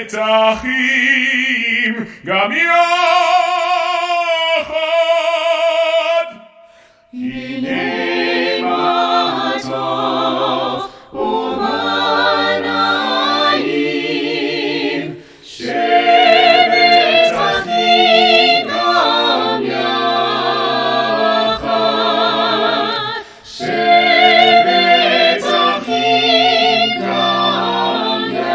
את האחים גם יחד. הנה מה טוב ומה נעים, שבת אחים גם יחד, שבת אחים גם יחד.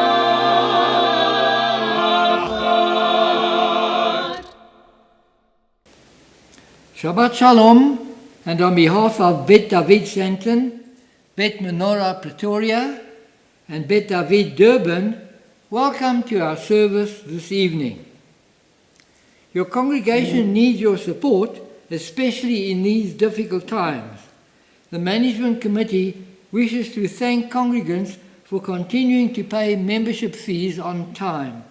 Shabbat Shalom, and on behalf of Bet David Stanton, Bet Menorah Pretoria, and Bet David Durban, welcome to our service this evening. Your congregation needs your support, especially in these difficult times. The Management Committee wishes to thank congregants for continuing to pay membership fees on time.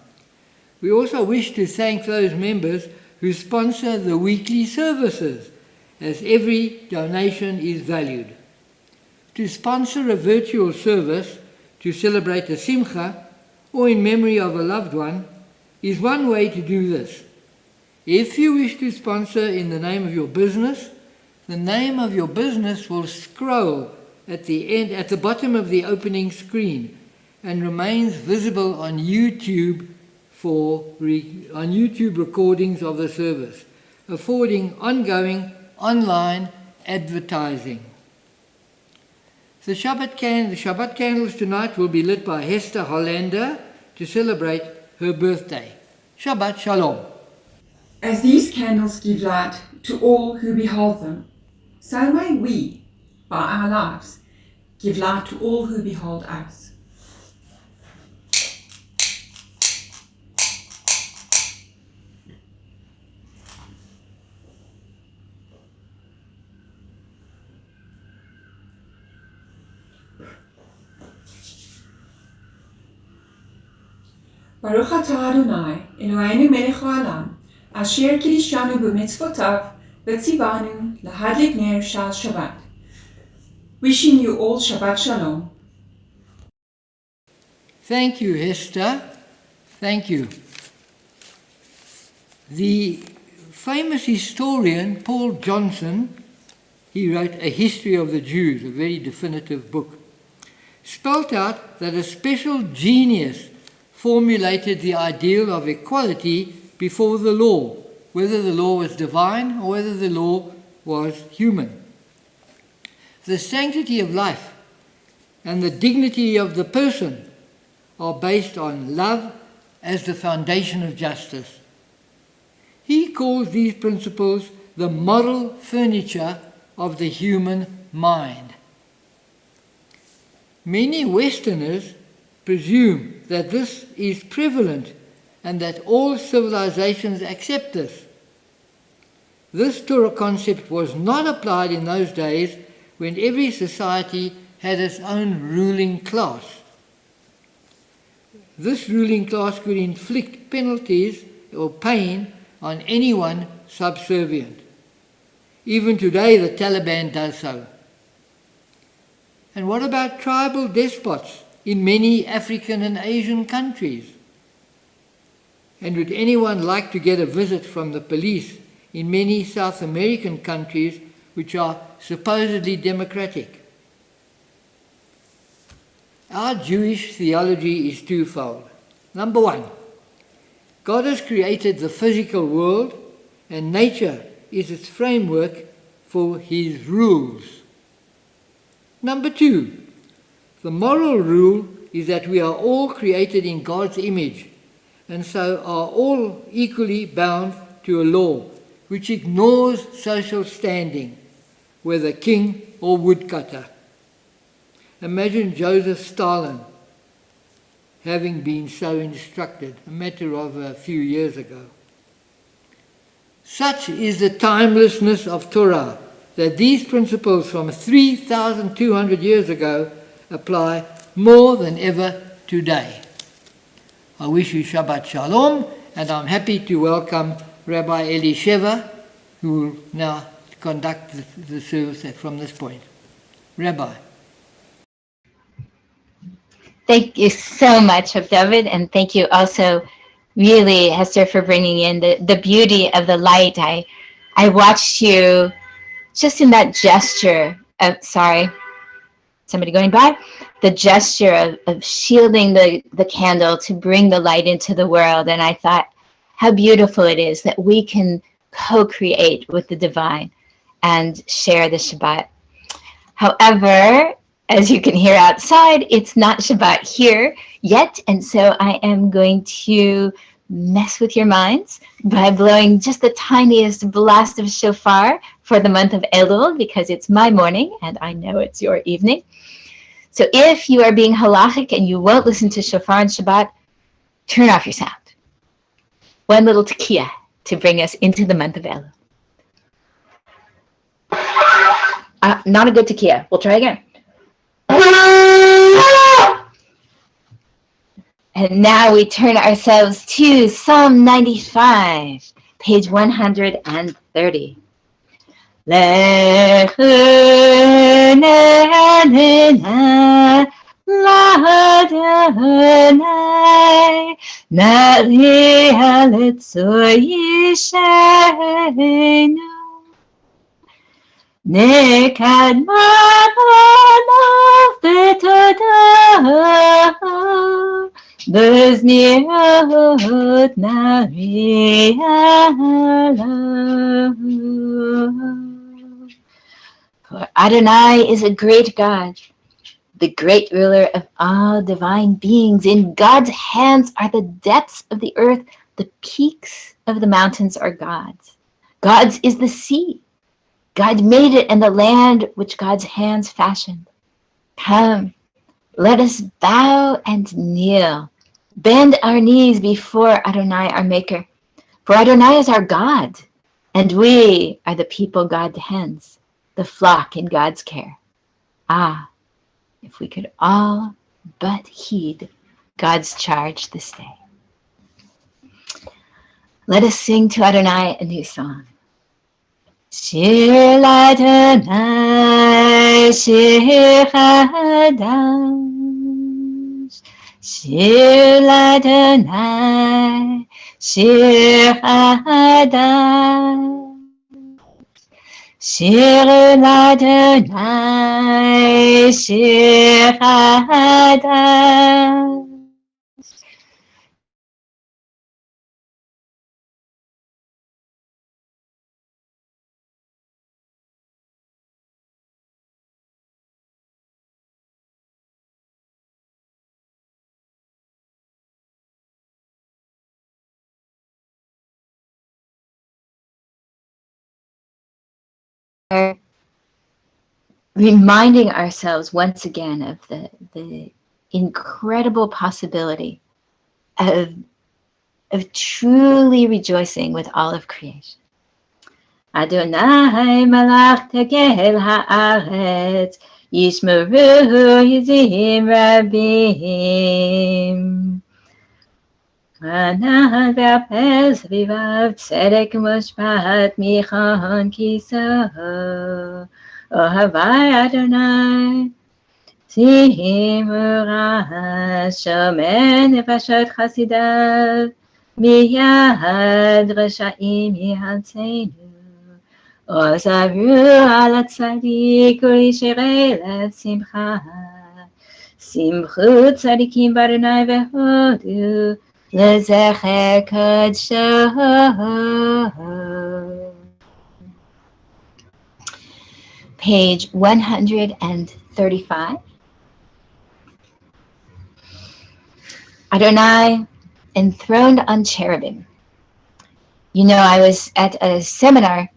We also wish to thank those members who sponsor the weekly services, as every donation is valued. To sponsor a virtual service to celebrate a simcha or in memory of a loved one is one way to do this. If you wish to sponsor in the name of your business, the name of your business will scroll at the bottom of the opening screen and remains visible on YouTube recordings of the service, affording ongoing online advertising. The Shabbat Candles tonight will be lit by Hester Hollander to celebrate her birthday. Shabbat Shalom. As these candles give light to all who behold them, so may we, by our lives, give light to all who behold us. Baruch atah Adonai, Eloheinu melech haolam, asher kiddushanu b'mitzvotav, v'tzivanu lahadlik ner shal Shabbat. Wishing you all Shabbat Shalom. Thank you, Hester. Thank you. The famous historian Paul Johnson, he wrote A History of the Jews, a very definitive book, spelt out that a special genius formulated the ideal of equality before the law, whether the law was divine or whether the law was human. The sanctity of life and the dignity of the person are based on love as the foundation of justice. He calls these principles the moral furniture of the human mind. Many Westerners presume that this is prevalent and that all civilizations accept this. This Torah concept was not applied in those days when every society had its own ruling class. This ruling class could inflict penalties or pain on anyone subservient. Even today the Taliban does so. And what about tribal despots in many African and Asian countries? And would anyone like to get a visit from the police in many South American countries which are supposedly democratic? Our Jewish theology is twofold. Number one, God has created the physical world and nature is its framework for his rules. Number two, the moral rule is that we are all created in God's image and so are all equally bound to a law which ignores social standing, whether king or woodcutter. Imagine Joseph Stalin having been so instructed, a matter of a few years ago. Such is the timelessness of Torah that these principles from 3,200 years ago apply more than ever today. I wish you Shabbat Shalom, and I'm happy to welcome Rabbi Elisheva, who will now conduct the service from this point. Rabbi. Thank you so much, David, and thank you also, really, Hester, for bringing in the beauty of the light. I watched you just in that gesture of, sorry, somebody going by, the gesture of shielding the candle to bring the light into the world. And I thought how beautiful it is that we can co-create with the divine and share the Shabbat. However, as you can hear outside, it's not Shabbat here yet, and so I am going to mess with your minds by blowing just the tiniest blast of shofar for the month of Elul, because it's my morning and I know it's your evening. So if you are being halachic and you won't listen to shofar on Shabbat, turn off your sound. One little tekiah to bring us into the month of Elul. Not a good tekiah. We'll try again. And now we turn ourselves to Psalm 95, page 130. Nekad ma'alav b'todah, b'zniut na'ri'alav. For Adonai is a great God, the great ruler of all divine beings. In God's hands are the depths of the earth, the peaks of the mountains are God's. God's is the sea. God made it, and the land which God's hands fashioned. Come, let us bow and kneel, bend our knees before Adonai, our Maker. For Adonai is our God, and we are the people God tends, the flock in God's care. Ah, if we could all but heed God's charge this day. Let us sing to Adonai a new song. Shir l'Adonai, shir chadash. Shir l'Adonai, shir chadash. Shir l'Adonai, shir chadash. Reminding ourselves once again of the incredible possibility of truly rejoicing with all of creation. Adonai malach tegel haaretz, yishmeru yizim rabim. Anah ve'apez vivav tzedek moshpat michon kiso. Ohavai Adonai, Tzimura, Shomen nefashot chasidav, miyad rasha'im yihatzenu. Ozavu ala tzadik u'yisherei lev simcha. Simchu tzadikim b'Adonai v'hodu, lezecher kodsho. Page 135. Adonai, enthroned on cherubim. You know, I was at a seminar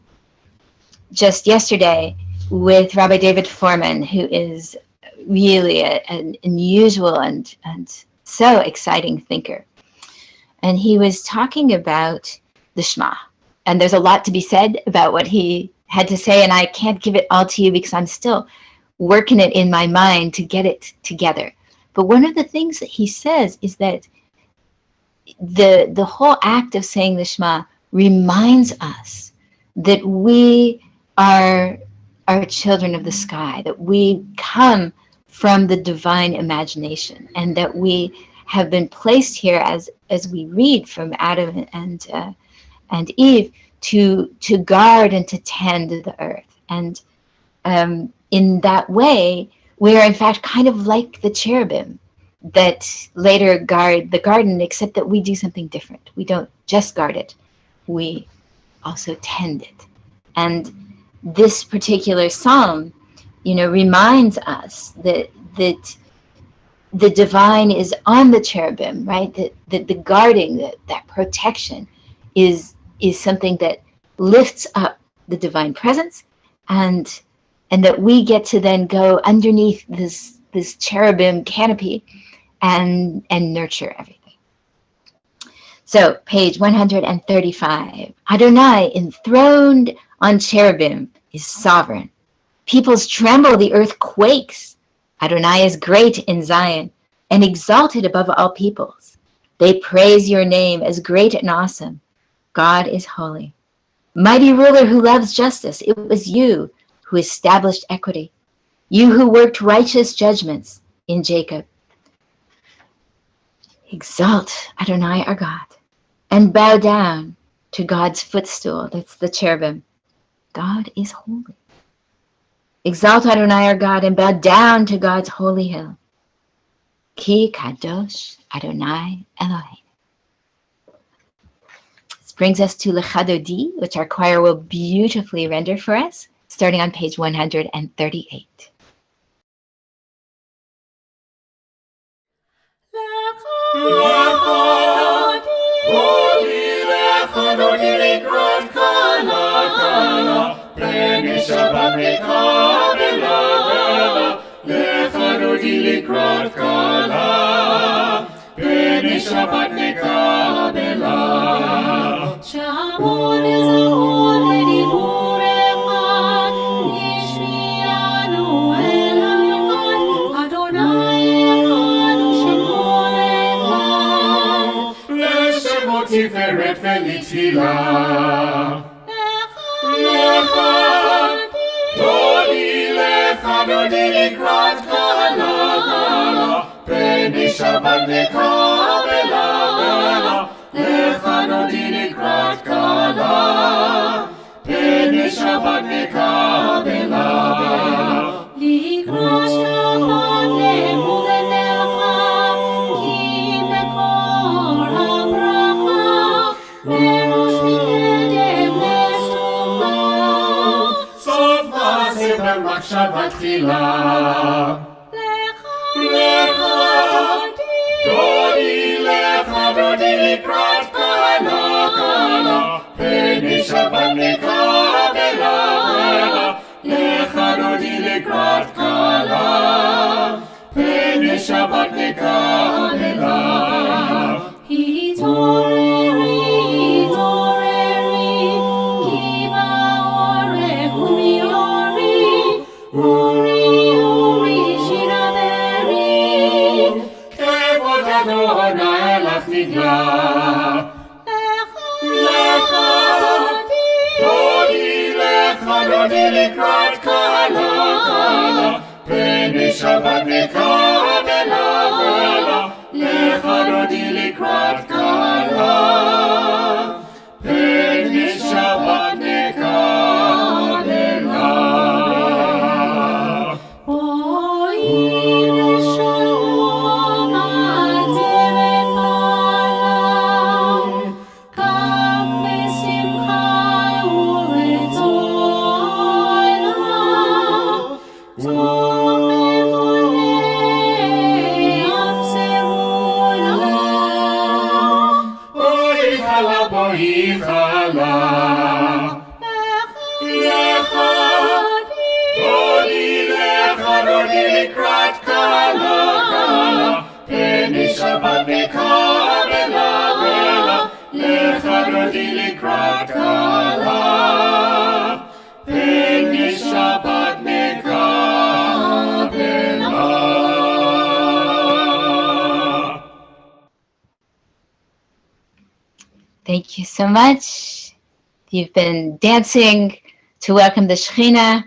just yesterday with Rabbi David Foreman, who is really an unusual and so exciting thinker. And he was talking about the Shema. And there's a lot to be said about what he had to say, and I can't give it all to you because I'm still working it in my mind to get it together. But one of the things that he says is that the whole act of saying the Shema reminds us that we are children of the sky, that we come from the divine imagination, and that we have been placed here as we read from Adam and Eve to guard and to tend the earth. And in that way, we are in fact kind of like the cherubim that later guard the garden, except that we do something different. We don't just guard it, we also tend it. And this particular psalm, reminds us that the divine is on the cherubim, right? That the guarding, that protection is something that lifts up the divine presence, and that we get to then go underneath this cherubim canopy and nurture everything. So page 135. Adonai, enthroned on cherubim, is sovereign. Peoples tremble, the earth quakes. Adonai is great in Zion and exalted above all peoples. They praise your name as great and awesome. God is holy. Mighty ruler who loves justice, it was you who established equity. You who worked righteous judgments in Jacob. Exalt Adonai our God and bow down to God's footstool. That's the cherubim. God is holy. Exalt Adonai our God and bow down to God's holy hill. Ki kadosh Adonai Elohim. This brings us to Lechadodi, which our choir will beautifully render for us, starting on page 138. Lechadodi likrat kala kala, preni Shabbat bela bela. Lechadodi likrat kala, preni Shabbat bela. Shabbat is a holy Echad, Yishmianu el Echad, Adonai Echad, Shemot Echad. Leshemot tiferet velitila. Lechadodi likrat kala kala, preni Shabbat bela bela. Lechadodi likrat kala, preni Shabbat bela bela. Likrat Shabbat lehulen elcha, ki mekor habracha, verosh mikedem lestucha. Sof maaseh b'machshava tchila. Lechadodi likrat kala kala, preni Shabbat bela bela. Lechadodi likrat kala, preni Shabbat bela bela. Hitoreri, ki ba'orech umiori, uri shiraberi. Kevod Adonai elach nigla. Lechadodi likrat kala kala, preni Shabbat bela bela. Lechadodi likrat kala, preni Shabbat bela bela. Boi leshalom al teret palam, kam besimcha u'retzolam. Tom emunei amserulam. Boi chala, boi chala. Lechadodi likrat kala kala, preni Shabbat bela bela. Lechadodi likrat kala, preni Shabbat bela bela. Thank you so much. You've been dancing to welcome the Shekhinah.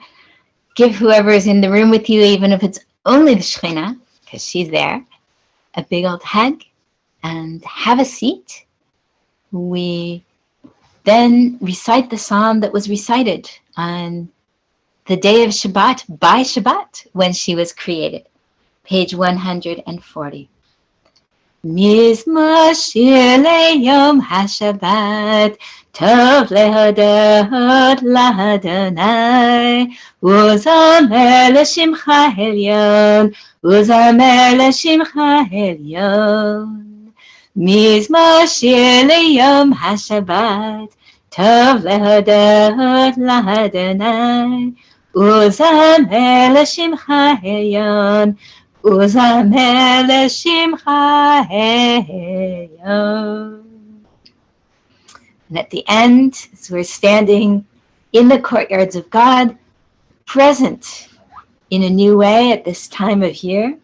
Give whoever is in the room with you, even if it's only the Shekhinah, because she's there, a big old hug, and have a seat. We then recite the psalm that was recited on the day of Shabbat, by Shabbat, when she was created. Page 140. Mizmor shir leyom HaShabbat, tov lehodot l'Adonai, uzamer l'shimcha elyon, uzamer l'shimcha elyon. Mizmor shir leyom HaShabbat, tov lehodot l'Adonai, uzamer l'shimcha elyon, uzamer l'shimcha elyon. And at the end, as we're standing in the courtyards of God, present in a new way at this time of year,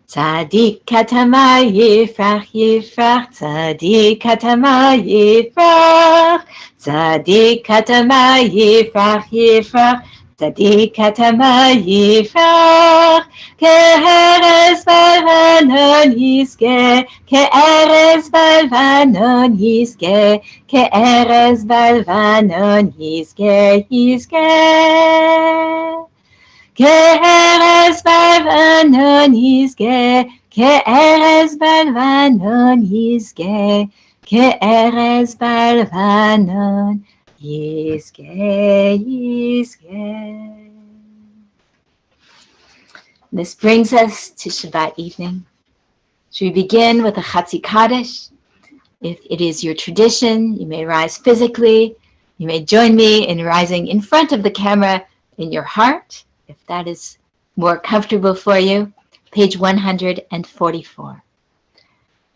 Tzadik katama yifrach yifrach, tzadik katama yifrach, tzadik katama yifrach yifrach, tzadik katama yifrach, ke'erez balvanon yizke, ke'erez balvanon yizke, ke'erez balvanon yizke, yizke. Ke'erez balvanon yizke, ke'erez balvanon yizke, ke'erez balvanon yizke, yizke. This brings us to Shabbat evening. So we begin with a Chatzi Kaddish. If it is your tradition, you may rise physically. You may join me in rising in front of the camera in your heart, if that is more comfortable for you. Page 144.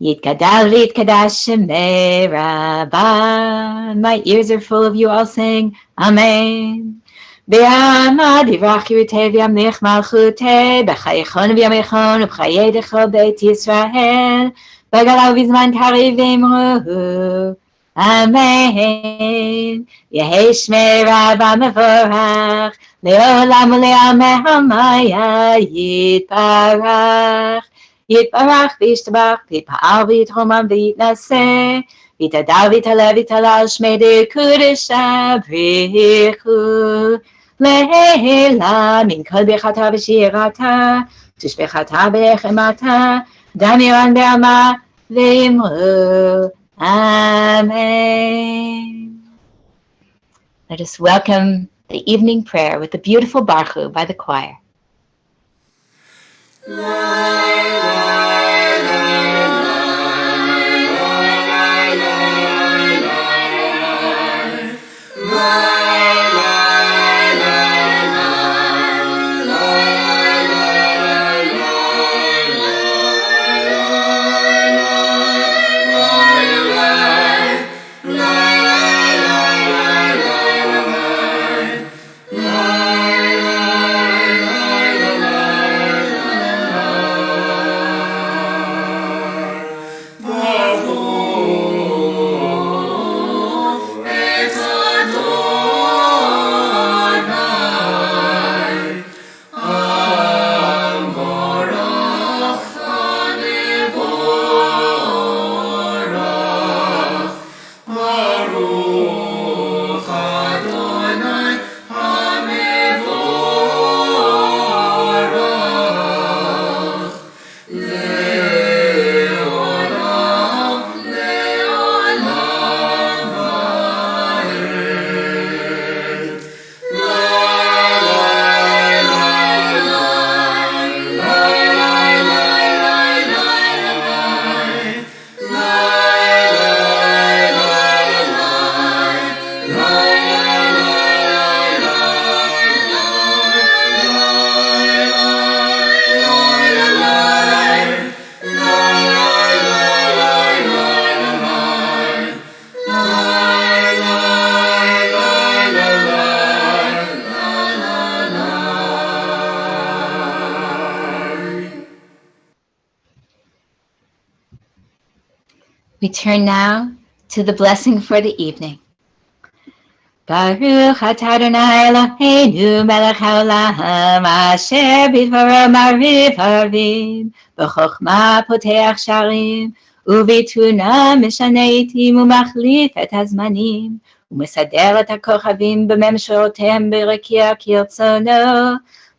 Yitgadal v'yitkadash shemei Rabbah. My ears are full of you all saying, Amen. B'yamad yivrach yirutei v'yamlich malchutei, b'chayechon v'yamechon, b'chayedecho beit Yisrael, b'galav v'zman kariv v'imruhu. Amen. Yehi shmei Rabbah mevorach, le'olam u'le'ameh hamaya yitbarach. Yitbarach v'yishtabach, v'yitpa'al v'yitchomam v'yitnaseh, v'yitadal v'yitaleh v'yitalal shmei dekudesha brichu. Le'ela min kol bechata v'shirata, tishbechata b'echemata, damiran be'ama v'imru. Amen. Let us welcome the evening prayer with the beautiful Baruch by the choir. We turn now to the blessing for the evening. Baruch atah Adonai Eloheinu melech haolam asher bidvaro mariv haravim b'chokhmah poteach sharim ובתבונה משנה עתים ומחליף את הזמנים ומסדר את הכוכבים בממשלותיהם ברקיע כרצונו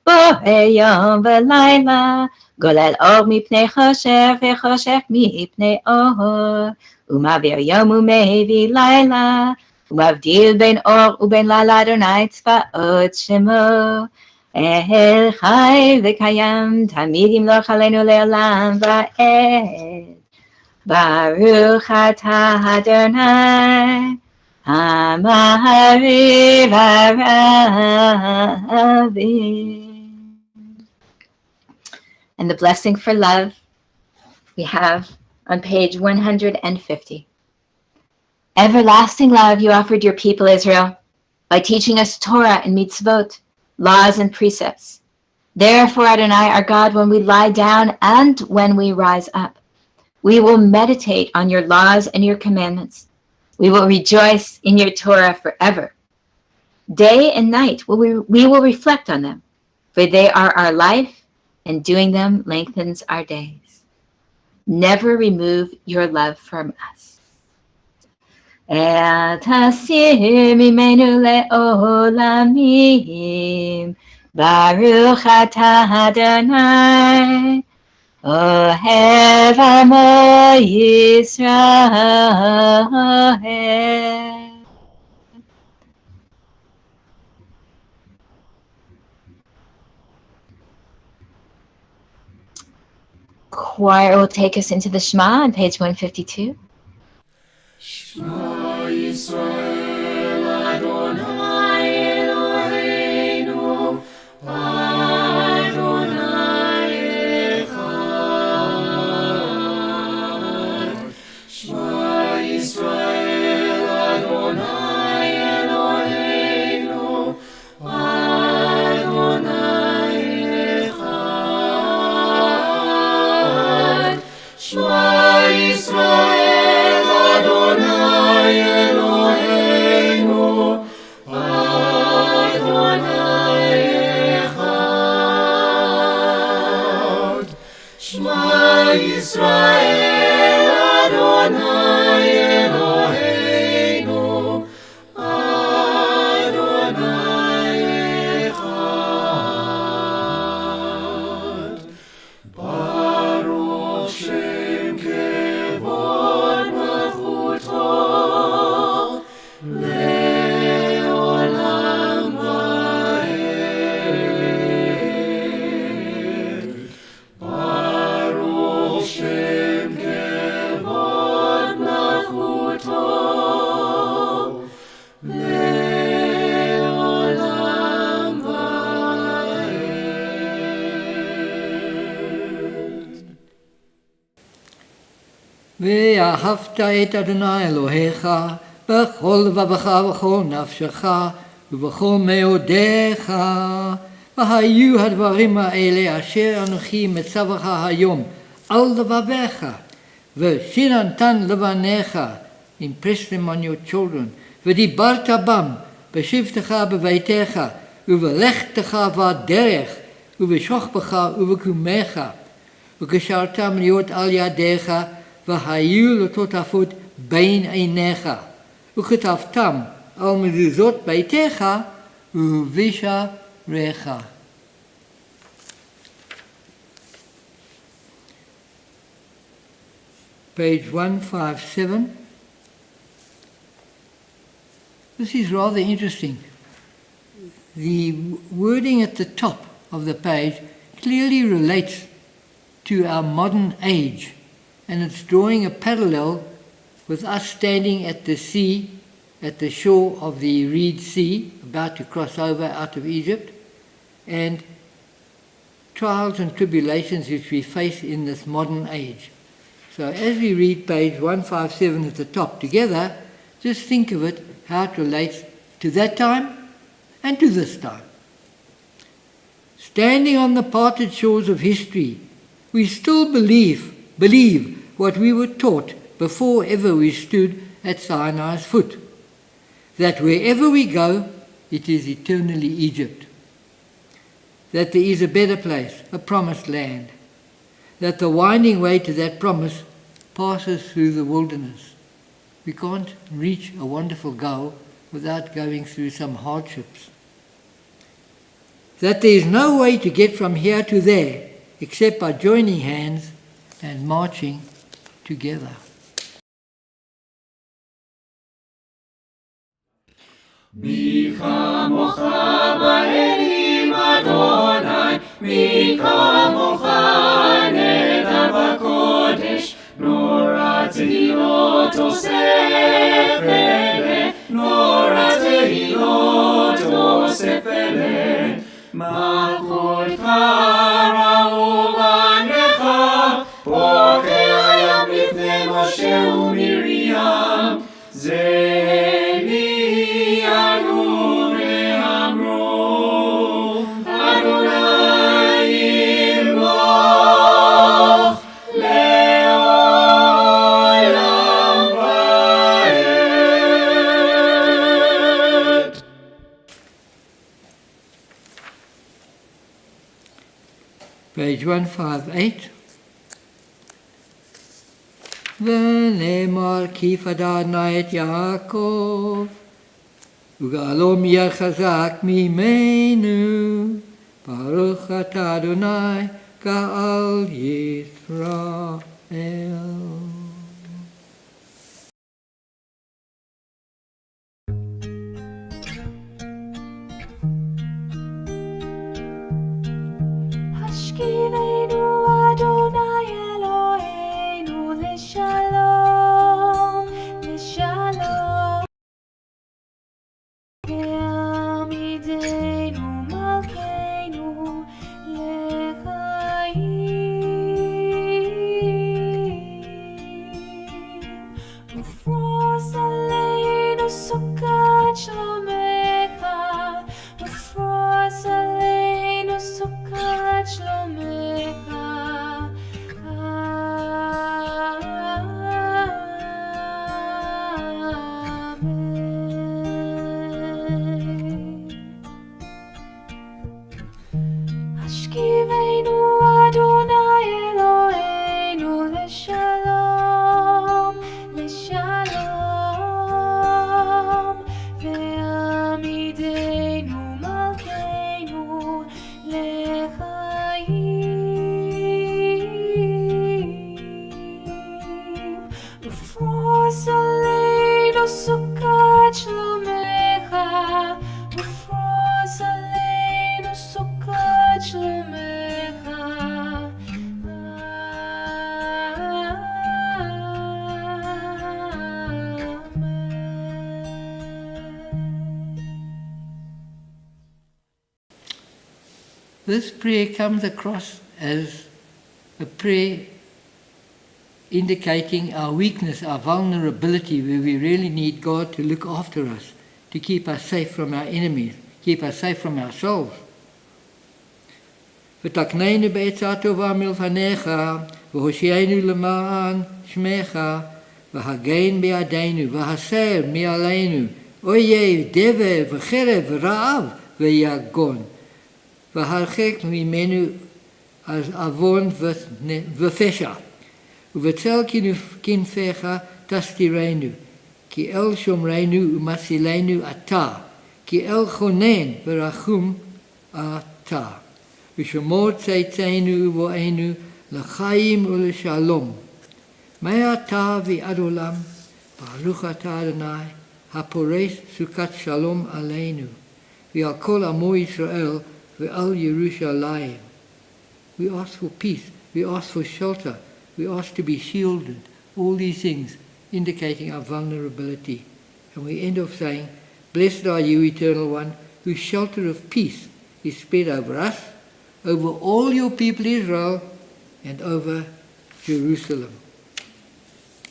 בורא יום ולילה גולל אור מפני חושך וחושך מפני אור ומעביר יום ומביא לילה ומבדיל בין אור ובין לילה אדוני צבאות שמו אל חי וקיים תמיד ימלוך עלינו לעולם ועד Baruch atah Adonai Hamariv Haravim. And the blessing for love we have on page 150. Everlasting love you offered your people Israel by teaching us Torah and mitzvot, laws and precepts. Therefore, Adonai, our God, when we lie down and when we rise up, we will meditate on your laws and your commandments. We will rejoice in your Torah forever. Day and night we will reflect on them, for they are our life, and doing them lengthens our days. Never remove your love from us. El tasir mimenu le'olamim, Baruch atah Adonai, Ohev Amo Yisrael. Choir will take us into the Shema on page 152. Shema Yisrael Adonai Eloheinu Adonai Echad. Shema Yisrael Adonai Eloheinu Adonai Echad. Shema Yisrael Adonai Eloheinu Adonai Echad. Shema Yisrael Adonai Eloheinu Adonai Echad. Baruch Shem Kevod Malchuto Le'olam va'ed. Baruch Shem Kevod Malchuto Le'olam va'ed. ואהבת את אדוני אלוהיך בכל לבבך ובכל נפשך ובכל מאודיך. והיו הדברים האלה אשר אנוכי מצווך היום על לבביך, ושיננתן לבניך, impress them on your children, ודיברת בם בשבתך בביתך ובלכתך בדרך ובשוכבך ובקומך, וקשרתם להיות על ידיך והיו לטוטפות בין עיניך, וכתבתם על מזוזות ביתך ובשעריך. Page 157. This is rather interesting. The wording at the top of the page clearly relates to our modern age, and it's drawing a parallel with us standing at the sea, at the shore of the Red Sea, about to cross over out of Egypt, and trials and tribulations which we face in this modern age. So as we read page 157 at the top together, just think of it, how it relates to that time and to this time. Standing on the parted shores of history, we still believe what we were taught before ever we stood at Sinai's foot. that wherever we go, it is eternally Egypt. That there is a better place, a promised land. That the winding way to that promise passes through the wilderness. We can't reach a wonderful goal without going through some hardships. That there is no way to get from here to there except by joining hands and marching together. מי כמוך באלים אדוני, מי כמוך נדע בקודש, נורא תהילות אוסף אלה, נורא תהילות אוסף אלה, מלכותך ראו בניך, פוקע ים לפני משה ומרים, זה Page 158. ונאמר כי פדרנה את יעקב, וגאלו יהיה חזק ממנו, ברוך אתה אדוני גאל ישראל. השכיבנו אדוני אלוהינו לשלום, לשלום. ועמידנו מלכנו לחיים. ופרוס עלינו סוכת שלומך, ופרוס עלינו סוכת שלומך. השכיבנו אדוני אלוהינו לשלום, לשלום. ועמידנו מלכנו לחיים. ופרוס עלינו סוכת שלומך, ופרוס עלינו סוכת שלומך. This prayer comes across as a prayer indicating our weakness, our vulnerability, where we really need God to look after us, to keep us safe from our enemies, keep us safe from ourselves. ותקננו בעצה טובה מלפניך, והושיענו למען שמך, והגן בידינו, והסר מעלינו, אויב, דבר, וחרב, ורעב, ויגון. והרחק ממנו אז עוון ופשע. ובצל כנפיך תסתירנו, כי אל שומרנו ומצילנו אתה, כי אל חונן ורחום אתה. ושמור צאצאנו ובואנו לחיים ולשלום. מעתה ועד עולם, ברוך אתה אדוני, הפורס סוכת שלום עלינו, ועל כל עמו ישראל ועל ירושלים. We ask for peace, we ask for shelter, we ask to be shielded, all these things indicating our vulnerability. And we end off saying, blessed are you, Eternal One, whose shelter of peace is spread over us, over all your people Israel, and over Jerusalem.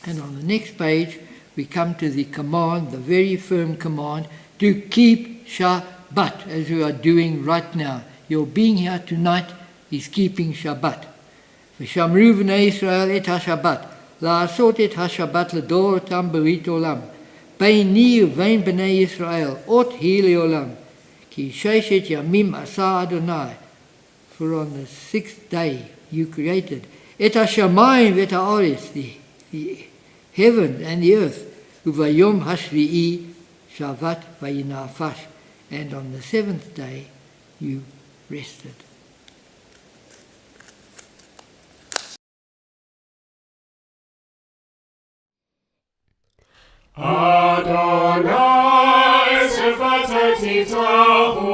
And on the next page, we come to the command, the very firm command, to keep Shabbat, as we are doing right now. Your being here tonight is keeping Shabbat. ושמרו בני ישראל את השבת, לעשות את השבת לדור אותם ברית עולם, ביני ובין בני ישראל, אות היא לעולם. כי ששת ימים עשה אדוני. For on the sixth day you created את השמיים ואת הארץ, the heaven and the earth, וביום השביעי שבת וינפש. And on the seventh day you rested. Adonai sefatati tahu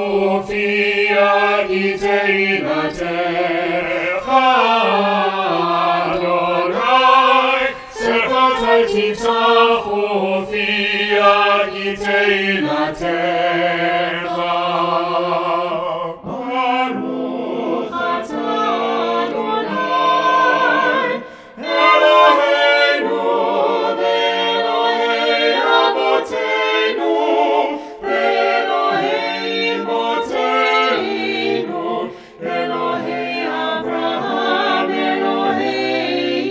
fi agiteinatecha. Adonai sefatati tahu fi agiteinatecha. Baruch atah Adonai Eloheinu ve'Elohei Avotenu ve'Elohei Imotenu Elohei Avraham Elohei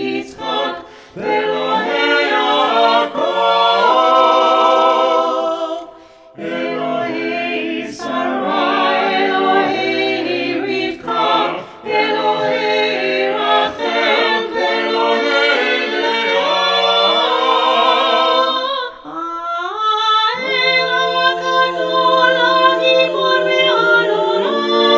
Yitzchak ve'Elohei Yaakov Elohei Sarai Elohei Rivka Elohei Rachel ve'Elohei Leah Ha'el HaGadol HaGibor ve'Adonai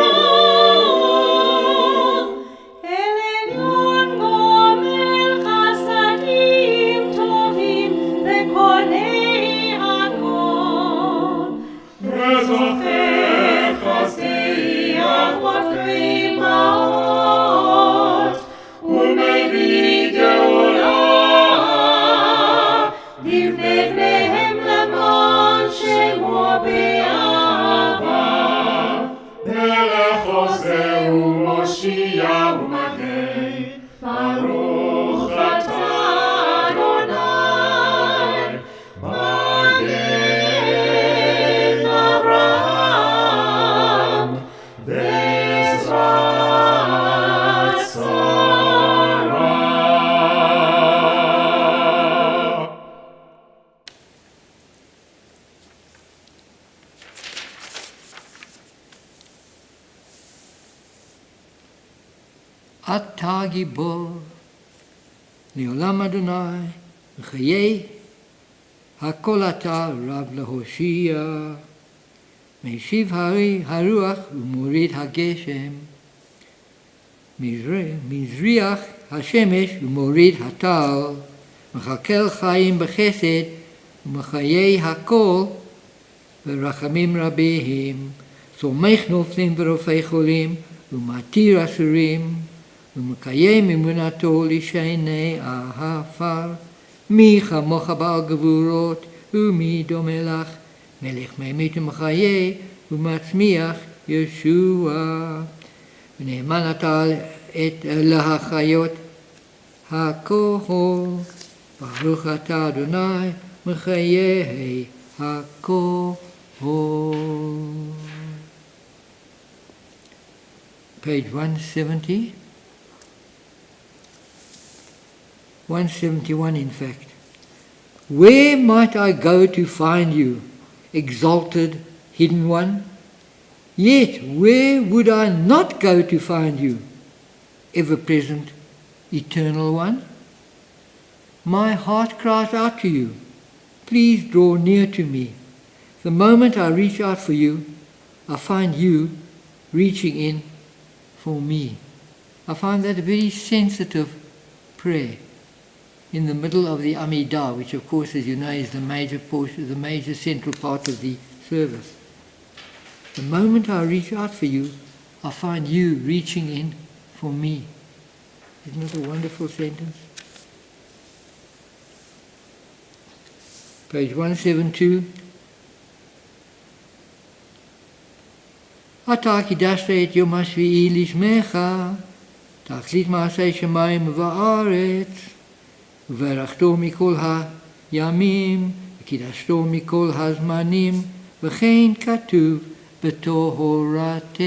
El Elyon Gomel Chasadim Tovim ve'Konei Hakol וזוכר חסדי אבות ואימהות ומביא גאולה לבני בניהם למען שמו באהבה מלך עושה ומושיע ומגן ברוך אתה אדוני מגן אברהם בעזרת שרה. אתה גיבור לעולם אדוני, וחיי הכל אתה רב להושיע. משיב הרוח ומוריד הגשם, מזריח השמש ומוריד הטל, מחכל חיים בחסד ומחיי הכל ורחמים רבים, סומך נופלים ורופא חולים ומתיר אסורים ומקיים אמונתו לשני העפר. מי כמוך בעל גבורות ומי דומה לך, מלך ממית ומחיה ומצמיח ישוע. ונאמן אתה להחיות הכל, ברוך אתה אדוני מחיי הכל. Page 170. 171 in fact. Where might I go to find you, exalted, hidden one? Yet where would I not go to find you, ever-present, eternal one? My heart cries out to you, please draw near to me. The moment I reach out for you, I find you reaching in for me. I find that a very sensitive prayer in the middle of the Amidah, which of course, as you know, is the major portion, the major central part of the service. The moment I reach out for you, I find you reaching in for me. Isn't it a wonderful sentence? Page 172. אתה קידשת את יום השביעי לשמך, תכלית מעשי שמיים וארץ, וברכתו מכל הימים, וקידשתו מכל הזמנים, וכן כתוב בתורתך.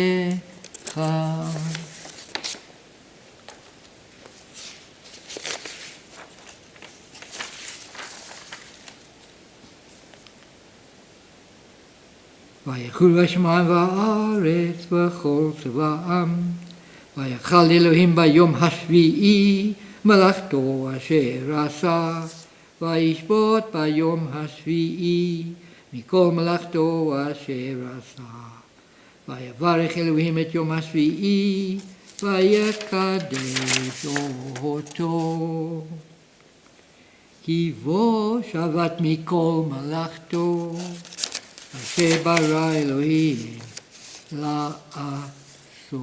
ויחול השמיים והארץ וכל צבאם. ויחל אלוהים ביום השביעי מלאכתו אשר עשה. וישבות ביום השביעי מכל מלאכתו אשר עשה. ויברך אלוהים את יום השביעי ויקדש אותו. כי בו שבת מכל מלאכתו אשר ברא אלוהים לעשות.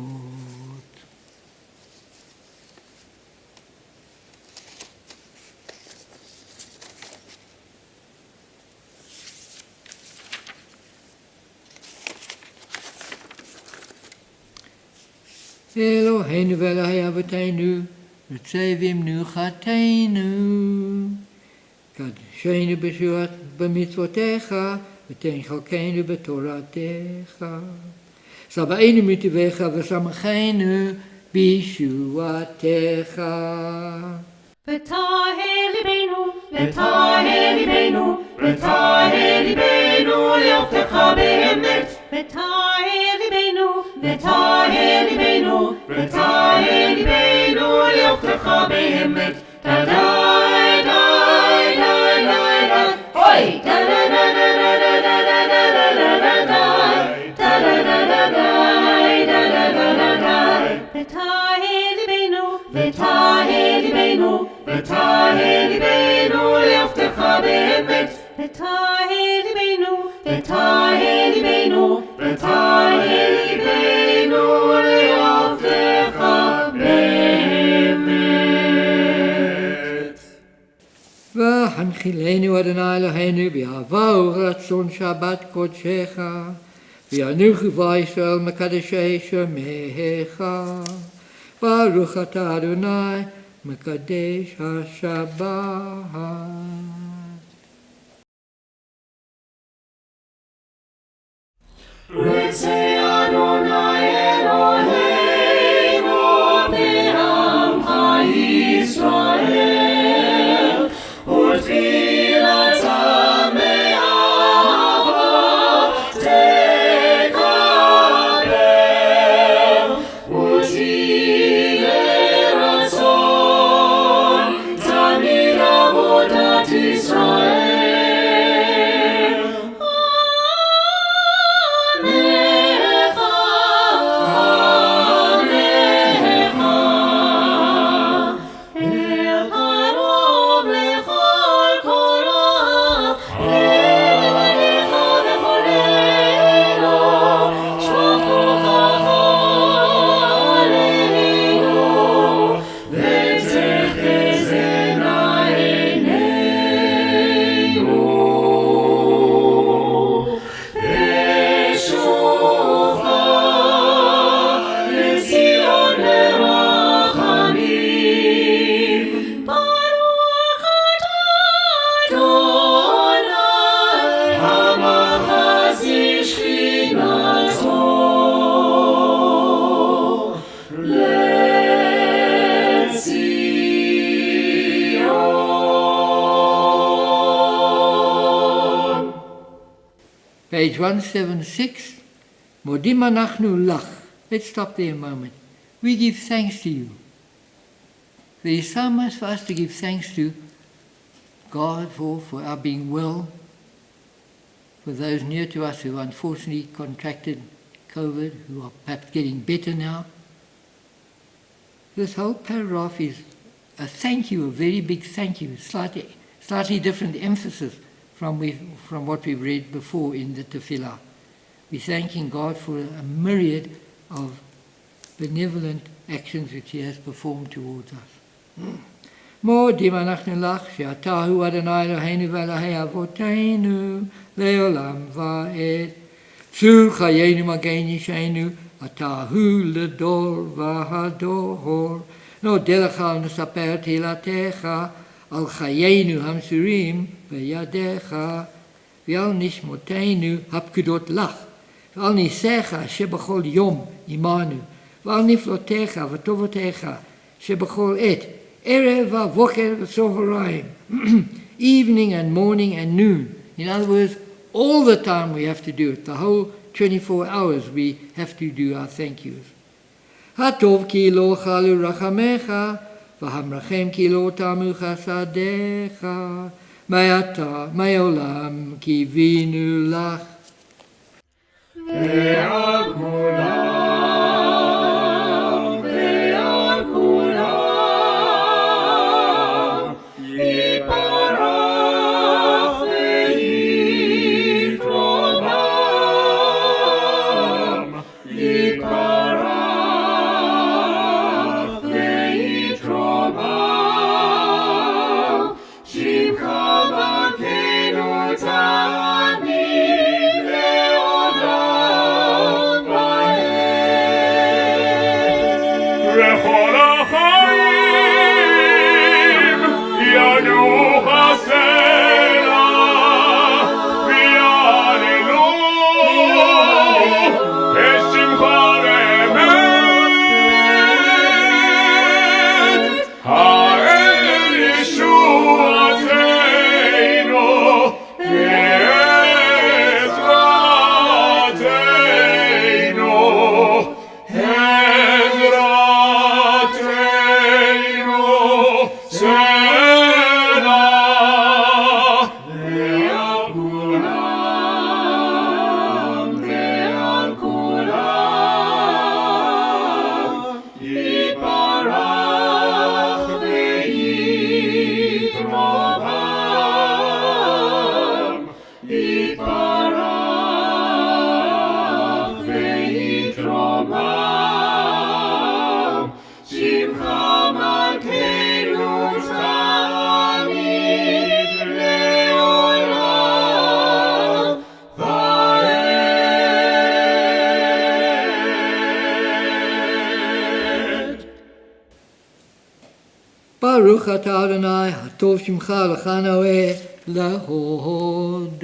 אלוהינו ואלוהי אבותינו, מצב מנוחתנו. קדשנו במצוותיך, ותן חלקנו בתורתך. שבענו מטבעך ושמחנו בישועתך. ותהל ליבנו, ותהל ליבנו, ותהל ליבנו ליאהבך באמת. ותהל ליבנו, ותהל ליבנו, ותהל ליבנו ליאהבך באמת. דה דה דה דה דה דה אוי דה דה דה דה דה דה דה דה דה דה דה ותהל ליבנו, ותהל ליבנו, ותהל ליבנו ליאהבך באמת. ותהל ליבנו, ותהל ליבנו, ותהל ליבנו ליאהבך באמת. והנחילנו אדוני אלוהינו באהבה ורצון שבת קודשך, וינוחו בישראל מקדשי שמך. ברוך אתה אדוני מקדש השבת. רצה אדוני אלוהינו בעמך ישראל, ותפילתם מאהבה תקבל, ותהיה רצון תמיד עבודת ישראל. Page 176, Modim anachnu lach. Let's stop there a moment. We give thanks to you. There is so much for us to give thanks to God for our being well, for those near to us who unfortunately contracted COVID, who are perhaps getting better now. This whole paragraph is a thank you, a very big thank you, slightly different emphasis from what we've read before in the tefillah. We're thanking God for a myriad of benevolent actions which He has performed towards us. מודים אנחנו לך שאתה הוא אדוני אלוהינו ואלוהי אבותינו לעולם ועד. צור חיינו מגן ישענו, אתה הוא לדור והדור. נודה לך ונספר תהילתך על חיינו המסורים בידיך, ועל נשמותינו הפקודות לך, ועל ניסיך שבכל יום עמנו, ועל נפלותיך וטובותיך שבכל עת, ערב ובוקר וצהריים, evening and morning and noon. In other words, All the time we have to do it. The whole 24 hours we have to do our thank yous. Hatov ki lo chalu rachamecha, v'hamrachem ki lo tamu chasadecha, ma'ata, ma'olam kivinu lach. ועל כולם, ועל כולם, יתברך ויתרומם, יתברך ויתרומם, שמך מלכנו תמיד לעולם ועד. לכל החיים ינוח הסלע ויעללו את שמך לאמת. האל ישועתנו ועזרתנו, עזרתנו סלע. ועל כולם, ועל כולם, יתברך ויתרומם, יתברך ויתרומם, שמך מלכנו תמיד לעולם ועד. Baruch atah Adonai, hatov shimcha l'cha noeh lahodot.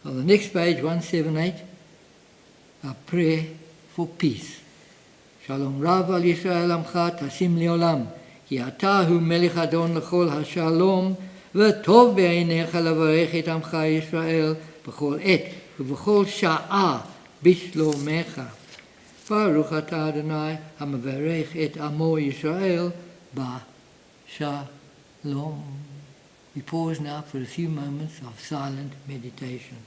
On the next page, 178, a prayer for peace. Shalom Rav al Yisrael Amcha tasim leolam, ki atah hu melech adon lechol hashalom, v'tov be'einecha lavarech et Amcha Yisrael b'chol et, v'b'chol sha'ah b'shlomecha. Baruch atah Adonai hamavarech et amo Yisrael b'shalom. We pause now for a few moments of silent meditation.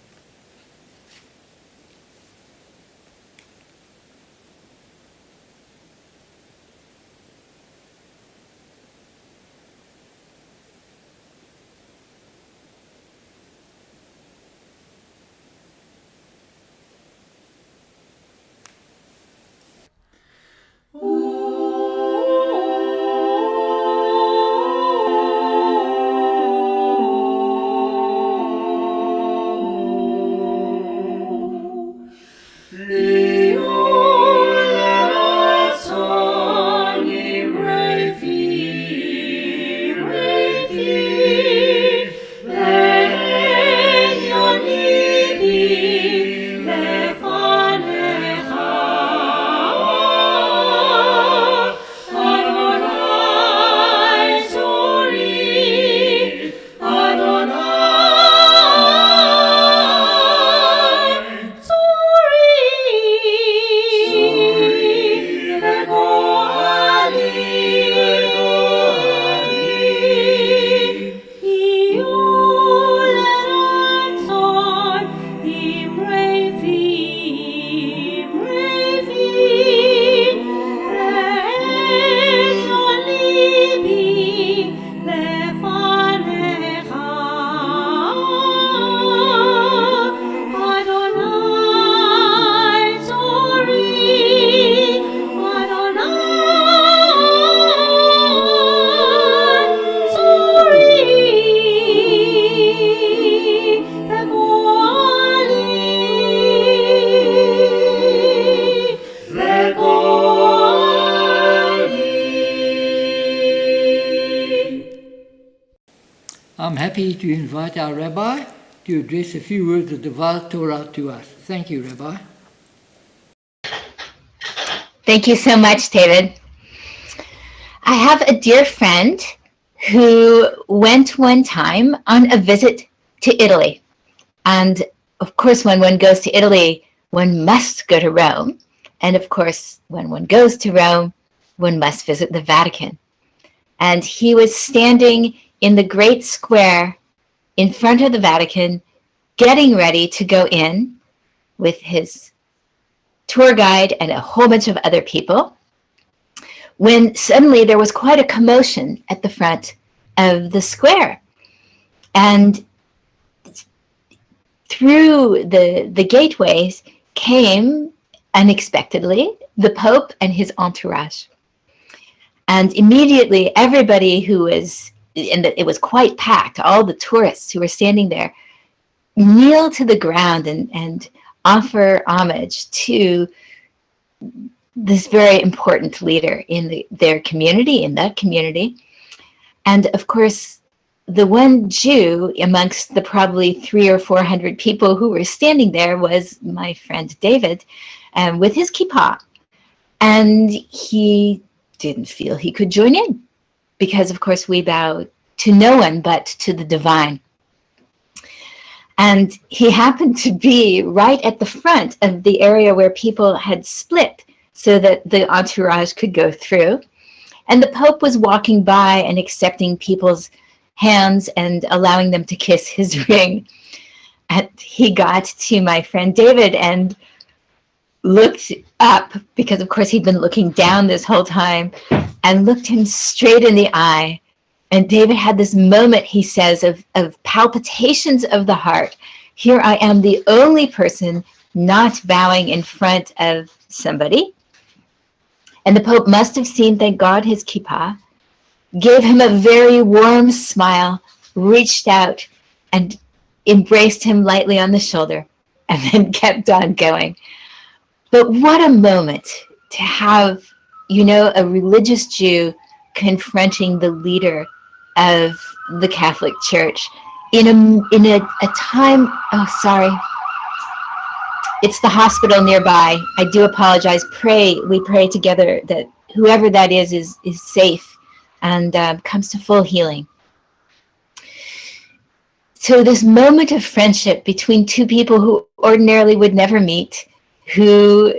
I'm happy to invite our Rabbi to address a few words of Devar Torah to us. Thank you, Rabbi. Thank you so much, David. I have a dear friend who went one time on a visit to Italy. And of course, when one goes to Italy, one must go to Rome. And of course, when one goes to Rome, one must visit the Vatican. And he was standing in the great square in front of the Vatican, getting ready to go in with his tour guide and a whole bunch of other people, when suddenly there was quite a commotion at the front of the square. And through the gateways came unexpectedly the Pope and his entourage. And immediately everybody who was, and it was quite packed, all the tourists who were standing there, kneel to the ground and offer homage to this very important leader in their community, in that community. And of course, the one Jew amongst the probably 300 or 400 people who were standing there was my friend David, with his kippah. And he didn't feel he could join in because, of course, we bow to no one but to the divine. And he happened to be right at the front of the area where people had split so that the entourage could go through. And the Pope was walking by and accepting people's hands and allowing them to kiss his ring. And he got to my friend David and looked up, because of course he'd been looking down this whole time, and looked him straight in the eye. And David had this moment, he says, of palpitations of the heart. Here I am, the only person not bowing in front of somebody. And the Pope must have seen, thank God, his kippah, gave him a very warm smile, reached out and embraced him lightly on the shoulder, and then kept on going. But what a moment to have, you know, a religious Jew confronting the leader of the Catholic Church in a time, oh, sorry. It's the hospital nearby. I do apologize. We pray together that whoever that is safe and comes to full healing. So this moment of friendship between two people who ordinarily would never meet, who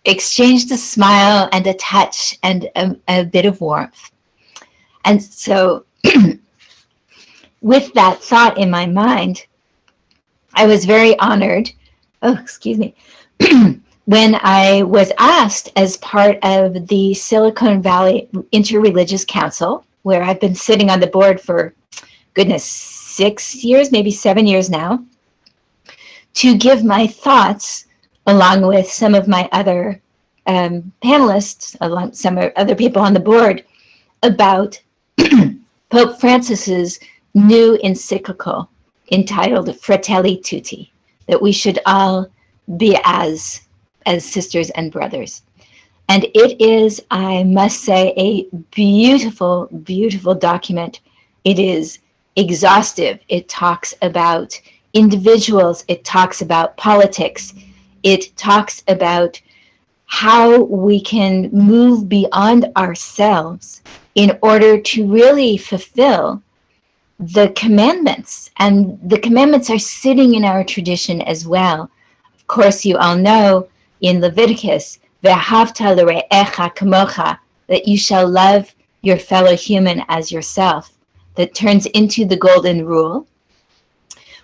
exchanged a smile and a touch and a bit of warmth. And so with that thought in my mind, I was very honored, when I was asked as part of the Silicon Valley Interreligious Council, where I've been sitting on the board for, goodness, 6 years, maybe 7 years now, to give my thoughts along with some of my other panelists, along some other people on the board, about Pope Francis's new encyclical entitled Fratelli Tutti, that we should all be as sisters and brothers. And it is, I must say, a beautiful, beautiful document. It is exhaustive. It talks about individuals. It talks about politics. It talks about how we can move beyond ourselves in order to really fulfill the commandments. And the commandments are sitting in our tradition as well. Of course, you all know in Leviticus, Ve'ahavta l're'echa kamocha, that you shall love your fellow human as yourself. That turns into the golden rule.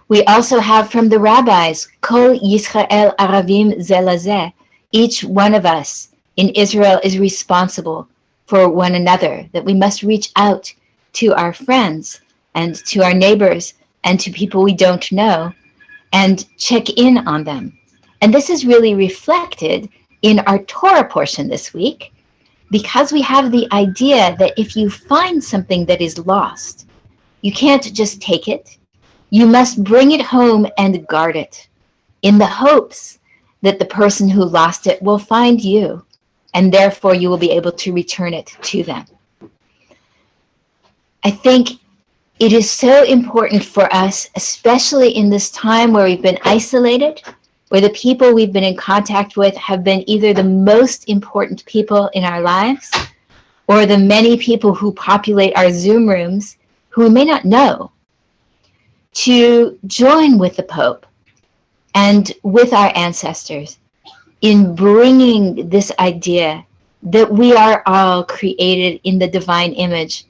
We also have from the rabbis, Kol Yisrael Aravim Ze Lazeh. Each one of us in Israel is responsible for one another, that we must reach out to our friends and to our neighbors and to people we don't know and check in on them. And this is really reflected in our Torah portion this week, because we have the idea that if you find something that is lost, you can't just take it. You must bring it home and guard it in the hopes that the person who lost it will find you, and therefore you will be able to return it to them. I think it is so important for us, especially in this time where we've been isolated, where the people we've been in contact with have been either the most important people in our lives or the many people who populate our Zoom rooms who we may not know, to join with the Pope and with our ancestors in bringing this idea that we are all created in the divine image,